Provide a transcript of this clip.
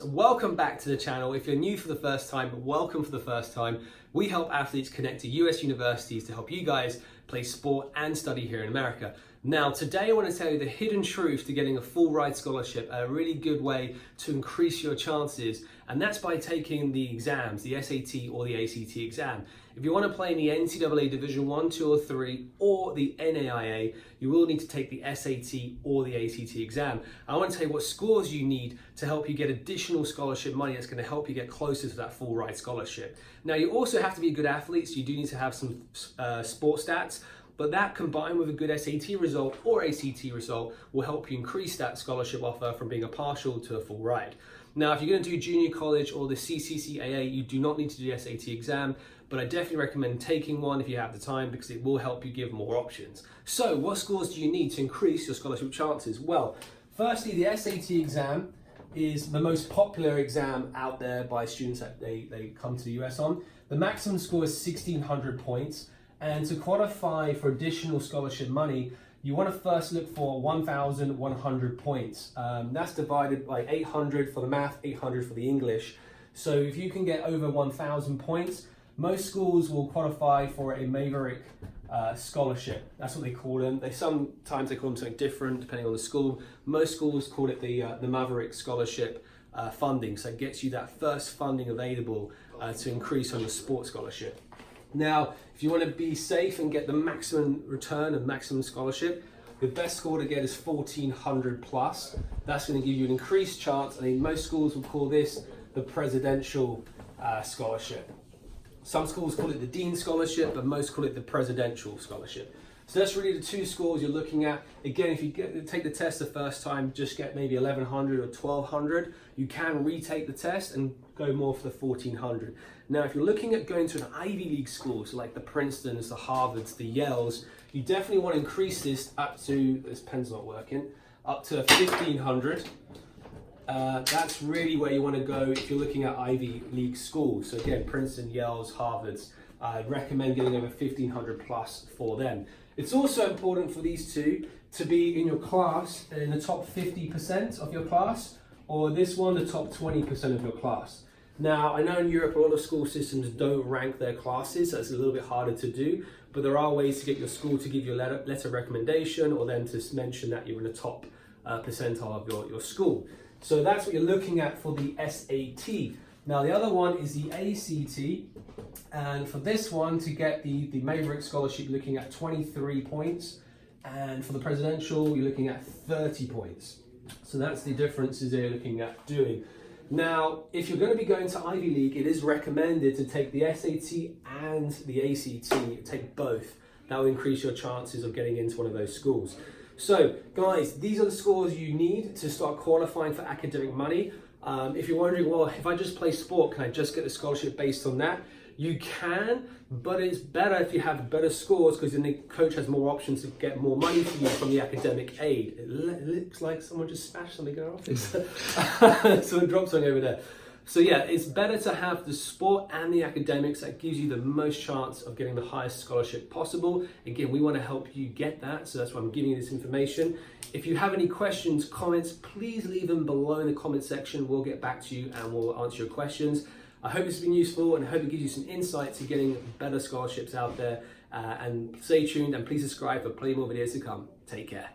welcome back to the channel. If you're new for the first time, welcome for the first time. We help athletes connect to US universities to help you guys play sport and study here in America. Now, today I want to tell you the hidden truth to getting a full ride scholarship, a really good way to increase your chances, and that's by taking the exams, the SAT or the ACT exam. If you want to play in the NCAA Division 1, 2 or 3 or the NAIA, you will need to take the SAT or the ACT exam. I want to tell you what scores you need to help you get additional scholarship money that's going to help you get closer to that full ride scholarship. Now, you also have to be a good athlete, so you do need to have some sports stats. But that combined with a good SAT result or ACT result will help you increase that scholarship offer from being a partial to a full ride. Now, if you're going to do junior college or the CCCAA, you do not need to do the SAT exam, but I definitely recommend taking one if you have the time because it will help you give more options. So what scores do you need to increase your scholarship chances? Well, firstly, the SAT exam is the most popular exam out there by students that they come to the US on. The maximum score is 1,600 points. And to qualify for additional scholarship money, you want to first look for 1,100 points. That's divided by 800 for the math, 800 for the English. So if you can get over 1,000 points, most schools will qualify for a Maverick scholarship. That's what they call them. Sometimes they call them something different depending on the school. Most schools call it the Maverick scholarship funding. So it gets you that first funding available to increase on your sports scholarship. Now, if you want to be safe and get the maximum return and maximum scholarship, the best score to get is 1,400 plus. That's going to give you an increased chance. I mean, most schools will call this the presidential scholarship. Some schools call it the Dean Scholarship, but most call it the presidential scholarship. So that's really the two scores you're looking at. Again, if you take the test the first time, just get maybe 1,100 or 1,200. You can retake the test and go more for the 1,400. Now, if you're looking at going to an Ivy League school, so like the Princetons, the Harvards, the Yales, you definitely want to increase this up to, this pen's not working, up to 1,500. That's really where you want to go if you're looking at Ivy League schools. So again, Princeton, Yale's, Harvard's. I'd recommend getting over 1,500 plus for them. It's also important for these two to be in your class, in the top 50% of your class, or this one, the top 20% of your class. Now, I know in Europe, a lot of school systems don't rank their classes, so it's a little bit harder to do, but there are ways to get your school to give you a letter of recommendation, or then to mention that you're in the top percentile of your school. So that's what you're looking at for the SAT. Now, the other one is the ACT, and for this one, to get the Maverick scholarship, you're looking at 23 points, and for the presidential, you're looking at 30 points. So that's the differences they're looking at doing. Now, if you're going to be going to Ivy League, it is recommended to take the SAT and the ACT, take both. That will increase your chances of getting into one of those schools. So, guys, these are the scores you need to start qualifying for academic money. If you're wondering, well, if I just play sport, can I just get the scholarship based on that? You can, but it's better if you have better scores because then the coach has more options to get more money for you from the academic aid. It looks like someone just smashed something in our office. Someone dropped something over there. So yeah, it's better to have the sport and the academics. That gives you the most chance of getting the highest scholarship possible. Again, we want to help you get that, so that's why I'm giving you this information. If you have any questions, comments, please leave them below in the comment section. We'll get back to you and we'll answer your questions. I hope this has been useful and I hope it gives you some insight to getting better scholarships out there. And stay tuned and please subscribe for plenty more videos to come. Take care.